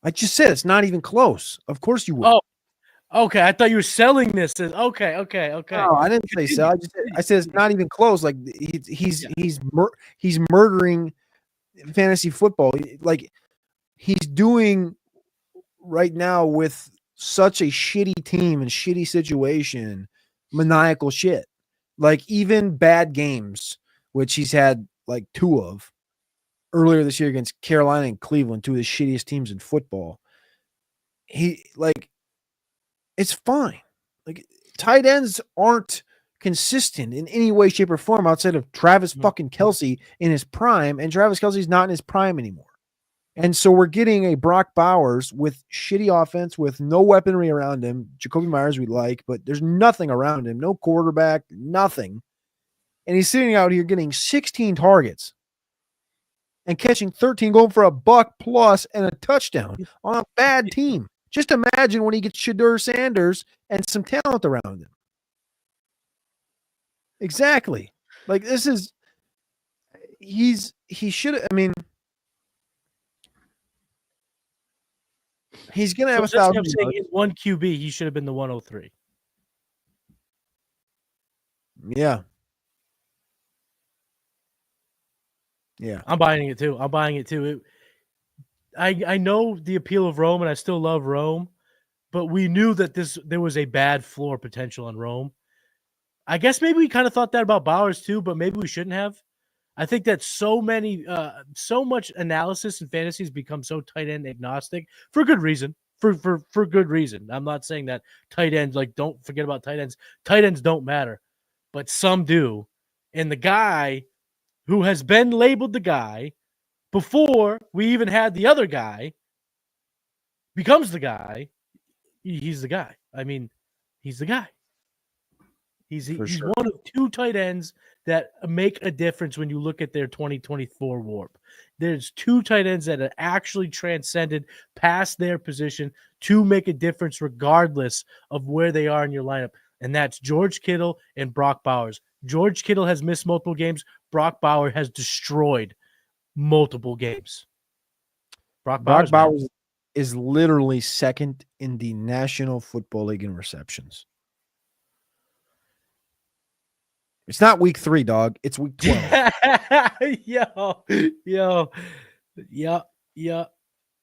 I just said it's not even close. Of course you would. Oh, okay. I thought you were selling this. Okay. No, I didn't say sell. I said it's not even close. Like he's murdering fantasy football. Like he's doing right now with such a shitty team and shitty situation, maniacal shit. Like even bad games, which he's had like 2 of earlier this year against Carolina and Cleveland, 2 of the shittiest teams in football. It's fine. Like tight ends aren't consistent in any way, shape, or form outside of Travis fucking Kelce in his prime, and Travis Kelce's not in his prime anymore. And so we're getting a Brock Bowers with shitty offense, with no weaponry around him. Jacoby Myers we like, but there's nothing around him, no quarterback, nothing. And he's sitting out here getting 16 targets and catching 13, going for $100+ and a touchdown on a bad team. Just imagine when he gets Shedeur Sanders and some talent around him. Exactly. Like this is, he should, I mean, he's going to have 1,000. I'm saying in one QB, he should have been the 103. Yeah. I'm buying it too. I know the appeal of Rome, and I still love Rome, but we knew that there was a bad floor potential on Rome. I guess maybe we kind of thought that about Bowers too, but maybe we shouldn't have. I think that so much analysis and fantasy has become so tight end agnostic for good reason. For good reason. I'm not saying that tight ends, like, don't forget about tight ends. Tight ends don't matter, but some do. And the guy who has been labeled the guy before we even had the other guy becomes the guy. He's the guy. I mean, he's the guy. He's sure. One of 2 tight ends that make a difference when you look at their 2024 Warp. There's 2 tight ends that have actually transcended past their position to make a difference regardless of where they are in your lineup, and that's George Kittle and Brock Bowers. George Kittle has missed multiple games. Brock Bowers has destroyed multiple games. Brock Bowers is literally second in the National Football League in receptions. It's not week 3, dog. It's week 12.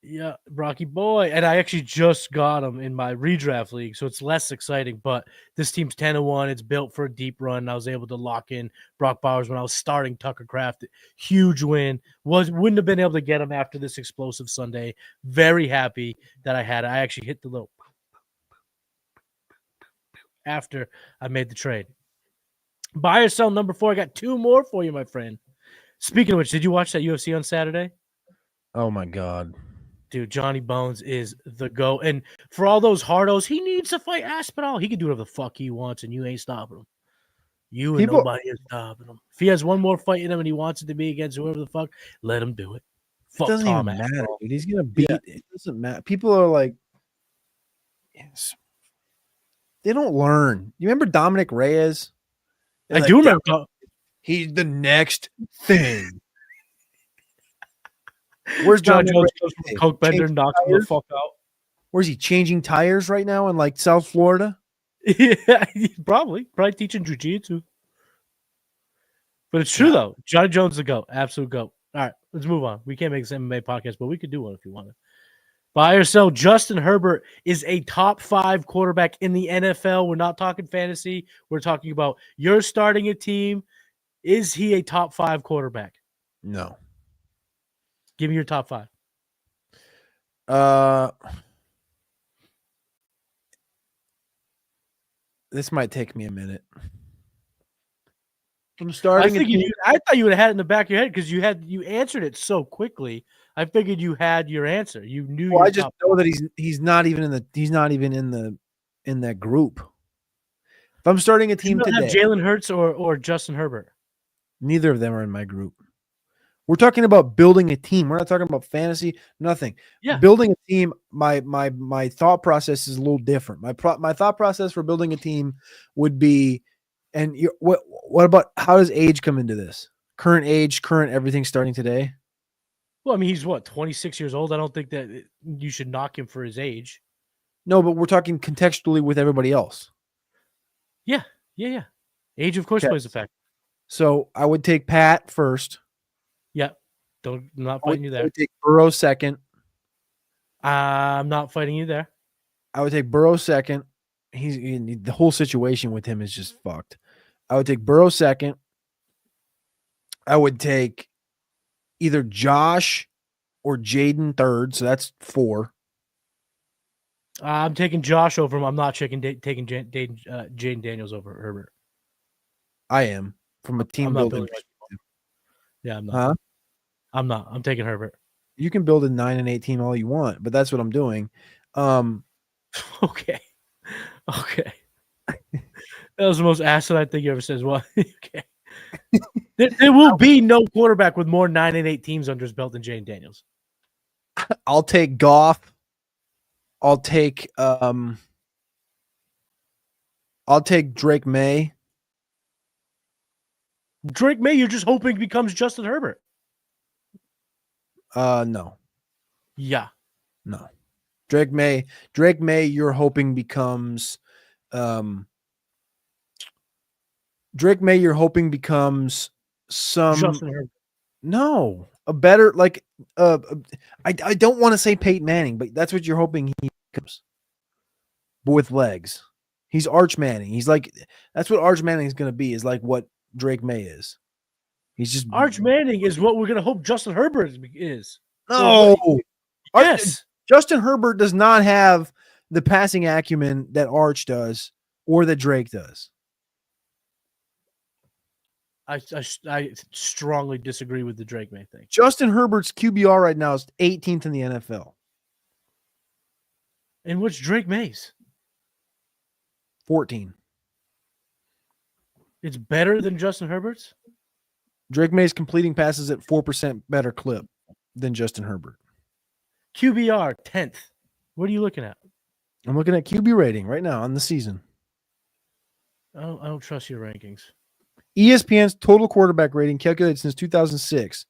Yeah, Brocky boy. And I actually just got him in my redraft league, so it's less exciting. But this team's 10-1. It's built for a deep run. I was able to lock in Brock Bowers when I was starting Tucker Kraft. Huge win. Wouldn't have been able to get him after this explosive Sunday. Very happy that I had it. I actually hit the little after I made the trade. Buy or sell number 4. I got 2 more for you, my friend. Speaking of which, did you watch that UFC on Saturday? Oh, my God. Dude, Johnny Bones is the go. And for all those hardos, he needs to fight Aspinall. He can do whatever the fuck he wants, and you ain't stopping him. Nobody is stopping him. If he has one more fight in him and he wants it to be against whoever the fuck, let him do it. Fuck It doesn't Tom even Aspinall. matter, dude. He's going to beat. It doesn't matter. People are like, Yes. They don't learn. You remember Dominic Reyes? I do remember. He's the next thing. Where's John Dominic Jones Reyes goes from today? Coke Bender and Changing knocks him the tires? fuck out. Where's he changing tires right now in like South Florida? Yeah, probably teaching jiu-jitsu. But it's true though. Johnny Jones is a goat, absolute goat. All right, let's move on. We can't make this MMA podcast, but we could do one if you want to. Buy or sell. Justin Herbert is a top 5 quarterback in the NFL. We're not talking fantasy. We're talking about you're starting a team. Is he a top 5 quarterback? No. Give me your top 5. This might take me a minute. I'm starting. I thought you would have had it in the back of your head because you answered it so quickly. I figured you had your answer. You knew. Well, I just know that he's not even in that group. If I'm starting a team today, have Jalen Hurts or Justin Herbert. Neither of them are in my group. We're talking about building a team. We're not talking about fantasy. Nothing. Yeah. Building a team. My thought process is a little different. My thought process for building a team would be, and what about how does age come into this? Current age, current everything starting today. Well, I mean, he's 26 years old. I don't think that you should knock him for his age. No, but we're talking contextually with everybody else. Yeah. Age, of course, plays a factor. So I would take Pat first. Yeah. I'm not fighting you there. I would take Burrow second. I'm not fighting you there. I would take Burrow second. The whole situation with him is just fucked. I would take Burrow second. I would take either Josh or Jaden third. So that's 4. I'm taking Josh over him. I'm not taking Jaden Daniels over Herbert. I am from a team building. Yeah, I'm not. Huh? I'm not. I'm taking Herbert. You can build a 9-8 team all you want, but that's what I'm doing. Okay. That was the most asinine thing you ever said. Well, okay. There will be no quarterback with more 9-8 teams under his belt than Jaden Daniels. I'll take Goff. I'll take Drake May. Drake May, you're just hoping becomes Justin Herbert. No. Yeah. No. Drake May, you're hoping becomes some Justin Herbert. No, a better I don't want to say Peyton Manning, but that's what you're hoping he becomes. But with legs. He's Arch Manning. He's like that's what Arch Manning is going to be, is like what Drake May is. He's just Arch Manning is what we're going to hope Justin Herbert is. No. Yes. Justin Herbert does not have the passing acumen that Arch does or that Drake does. I strongly disagree with the Drake May thing. Justin Herbert's QBR right now is 18th in the NFL. And what's Drake May's? 14. It's better than Justin Herbert's? Drake May's completing passes at 4% better clip than Justin Herbert. QBR 10th. What are you looking at? I'm looking at QB rating right now on the season. I don't trust your rankings. ESPN's total quarterback rating calculated since 2006.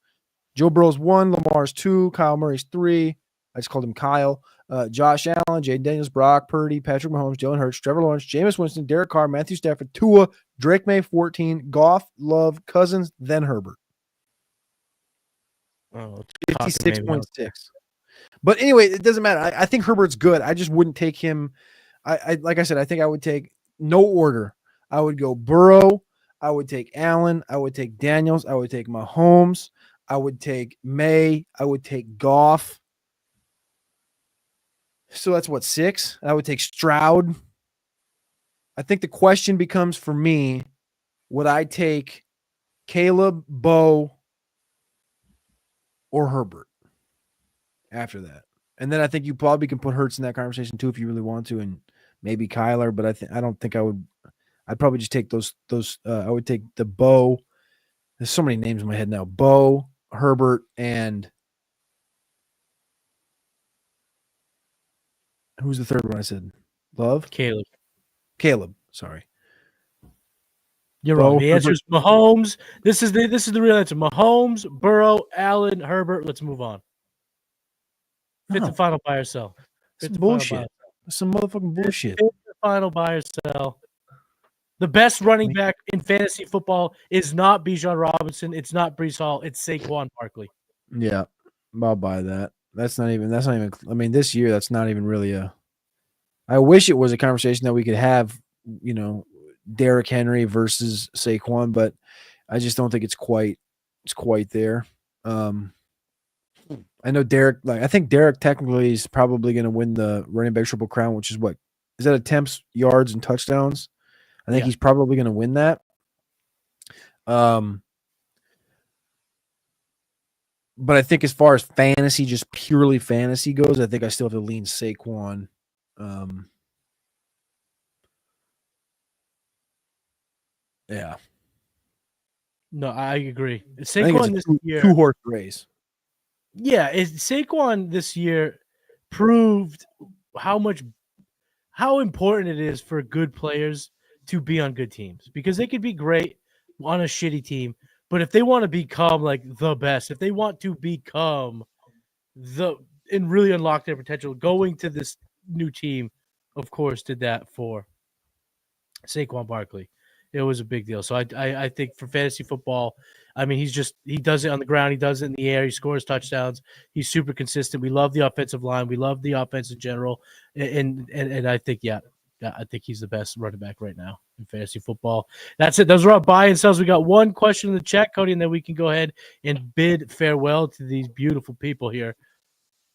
Joe Burrow's 1, Lamar's 2, Kyle Murray's 3. I just called him Kyle. Josh Allen, Jaden Daniels, Brock Purdy, Patrick Mahomes, Jalen Hurts, Trevor Lawrence, Jameis Winston, Derek Carr, Matthew Stafford, Tua, Drake May 14, Goff, Love, Cousins, then Herbert. Oh, 56.6. But anyway, it doesn't matter. I think Herbert's good. I just wouldn't take him. I like I said, I think I would take no order. I would go Burrow. I would take Allen. I would take Daniels. I would take Mahomes. I would take May. I would take Goff. So that's what, 6? I would take Stroud. I think the question becomes for me, would I take Caleb, Bo, or Herbert after that? And then I think you probably can put Hurts in that conversation too if you really want to, and maybe Kyler, but I don't think I would. I'd probably just take those. I would take the Bo. There's so many names in my head now. Bo, Herbert, and who's the third one I said? Love? Caleb. Sorry. You're Bo, wrong. The answer Herbert. is Mahomes. This is the real answer. Mahomes, Burrow, Allen, Herbert. Let's move on. Fifth and final buy or sell. Some bullshit. Some motherfucking bullshit. Fifth and final buy or sell. The best running back in fantasy football is not Bijan Robinson. It's not Breece Hall. It's Saquon Barkley. Yeah, I'll buy that. That's not even. I mean, this year, that's not even really a. I wish it was a conversation that we could have. You know, Derrick Henry versus Saquon, but I just don't think it's quite there. I know Derrick. I think Derrick technically is probably going to win the running back triple crown, which is what is that attempts, yards, and touchdowns. I think he's probably going to win that. But I think as far as fantasy, just purely fantasy goes, I think I still have to lean Saquon. Yeah. No, I agree. Saquon this year, 2-horse race. Yeah, Saquon this year proved how important it is for good players to be on good teams, because they could be great on a shitty team, but if they want to become like the best, if they want to become and really unlock their potential, going to this new team, of course, did that for Saquon Barkley. It was a big deal. So I think for fantasy football, I mean, he does it on the ground. He does it in the air. He scores touchdowns. He's super consistent. We love the offensive line. We love the offense in general. And I think, I think he's the best running back right now in fantasy football. That's it. Those are our buy and sells. We got one question in the chat, Cody, and then we can go ahead and bid farewell to these beautiful people here.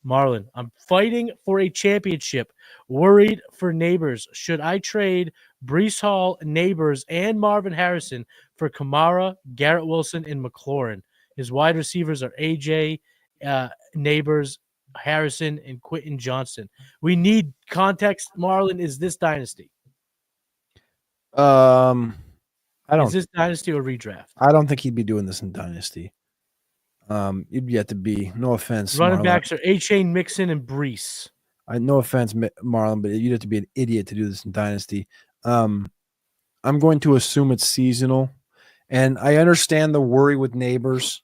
Marlon, I'm fighting for a championship. Worried for Neighbors. Should I trade Breece Hall, Neighbors, and Marvin Harrison for Kamara, Garrett Wilson, and McLaurin? His wide receivers are AJ, Neighbors, Harrison, and Quentin Johnston. We need context. Marlon, is this dynasty? Is this dynasty or redraft? I don't think he'd be doing this in dynasty. You'd yet to be. No offense, running Marlon. Backs are A-Chain, Mixon, and Breece. No offense, Marlon, but you'd have to be an idiot to do this in dynasty. I'm going to assume it's seasonal, and I understand the worry with Neighbors,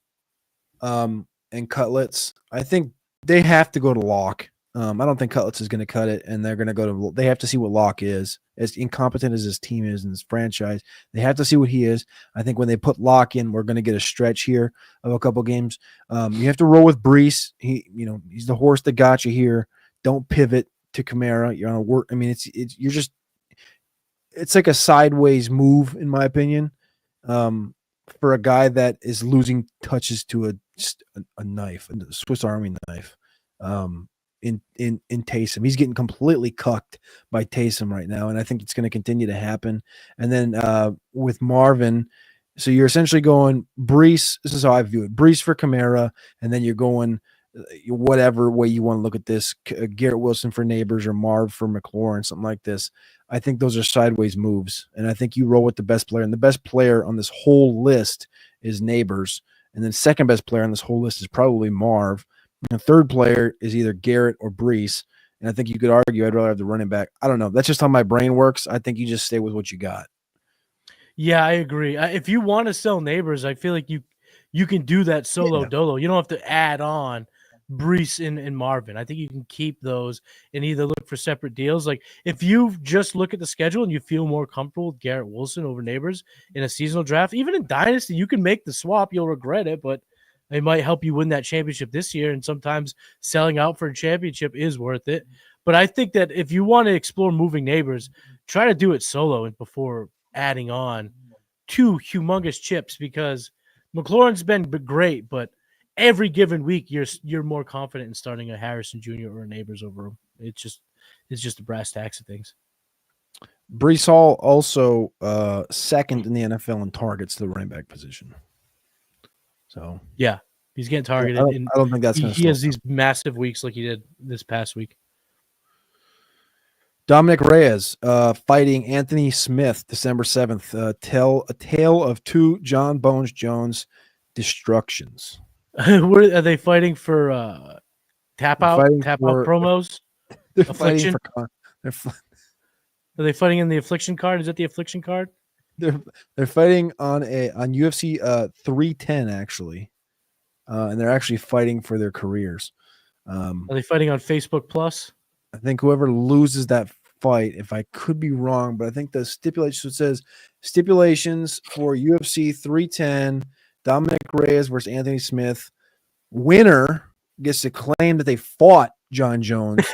and Cutlets. I think they have to go to Locke. I don't think Cutlets is going to cut it, and they're going to go to. They have to see what Locke is. As incompetent as his team is in this franchise, they have to see what he is. I think when they put Locke in, we're going to get a stretch here of a couple games. You have to roll with Breece. He's the horse that got you here. Don't pivot to Kamara. You're on a work. I mean, it's like a sideways move, in my opinion, for a guy that is losing touches to a knife, a Swiss Army knife. In Taysom. He's getting completely cucked by Taysom right now, and I think it's going to continue to happen. And then with Marvin, so you're essentially going Breece. This is how I view it: Breece for Kamara, and then you're going whatever way you want to look at this: Garrett Wilson for Neighbors or Marv for McLaurin, something like this. I think those are sideways moves, and I think you roll with the best player. And the best player on this whole list is Neighbors, and then second best player on this whole list is probably Marv. The third player is either Garrett or Breece, and I think you could argue I'd rather have the running back. I don't know. That's just how my brain works. I think you just stay with what you got. Yeah, I agree. If you want to sell Neighbors, I feel like you can do that solo dolo. You don't have to add on Breece and Marvin. I think you can keep those and either look for separate deals. Like if you just look at the schedule and you feel more comfortable with Garrett Wilson over Neighbors in a seasonal draft, even in Dynasty, you can make the swap. You'll regret it, but it might help you win that championship this year, and sometimes selling out for a championship is worth it. But I think that if you want to explore moving Neighbors, try to do it solo and before adding on two humongous chips, because McLaurin's been great, but every given week you're more confident in starting a Harrison Jr. or a Neighbors over him. It's just the brass tacks of things. Breece Hall also second in the NFL in targets to the running back position. So yeah, he's getting targeted. I don't think that's he has these massive weeks like he did this past week. Dominic Reyes fighting Anthony Smith December 7th. A tale of two John Bones Jones destructions. Are they fighting for tap out promos? They're fighting for Are they fighting in the affliction card? Is that the affliction card? They're fighting on UFC 310 actually, and they're actually fighting for their careers. Are they fighting on Facebook Plus? I think whoever loses that fight, if I could be wrong, but I think the stipulation says stipulations for UFC 310, Dominic Reyes versus Anthony Smith. Winner gets to claim that they fought John Jones.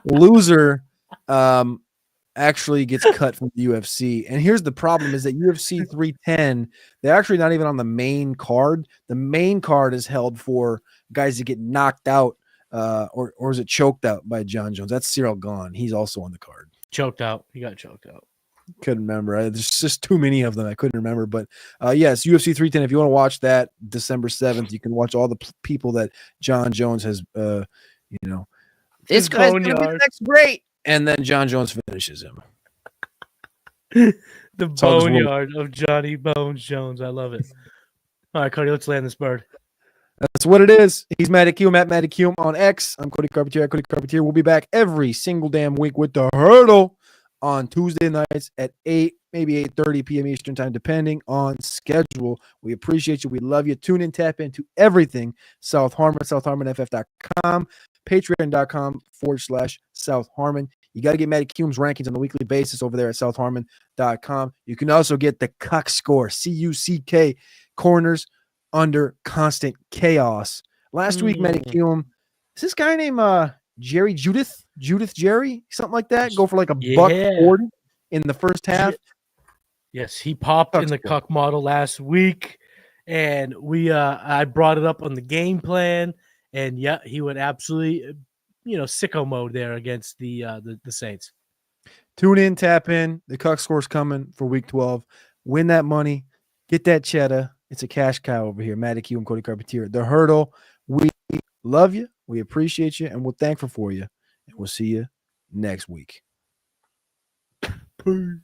Loser actually gets cut from the UFC. And here's the problem is that UFC 310, they're actually not even on the main card. The main card is held for guys that get knocked out or is it choked out by John Jones? That's Cyril Gahn. He's also on the card. Choked out. He got choked out. Couldn't remember. There's just too many of them. I couldn't remember. But yes, UFC 310. If you want to watch that December 7th, you can watch all the people that John Jones has, this guy's going to be the next great. And then John Jones finishes him. The boneyard of Johnny Bones Jones. I love it. All right, Cody, let's land this bird. That's what it is. He's Matty Kiwoom at Matty Kiwoom on X. I'm Cody Carpentier at Cody Carpentier. We'll be back every single damn week with the Hurdle on Tuesday nights at 8, maybe 8:30 p.m. Eastern time, depending on schedule. We appreciate you. We love you. Tune in, tap into everything South Harmon, southharmonff.com, patreon.com/South Harmon. You got to get Matty Kiwoom's rankings on a weekly basis over there at southharmon.com. You can also get the Cuck Score, CUCK, corners under constant chaos. Last week, Matty Kiwoom, is this guy named Jerry Judith Jerry, something like that, go for like $140 in the first half. Yes, he popped in the Cuck model last week, and I brought it up on the game plan, and yeah, he went absolutely, sicko mode there against the Saints. Tune in, tap in. The Cuck Score's coming for week 12. Win that money, get that cheddar. It's a cash cow over here. Matty Kiwoom, Cody Carpentier. The Hurdle. We love you. We appreciate you, and we're thankful for you. And we'll see you next week. Peace.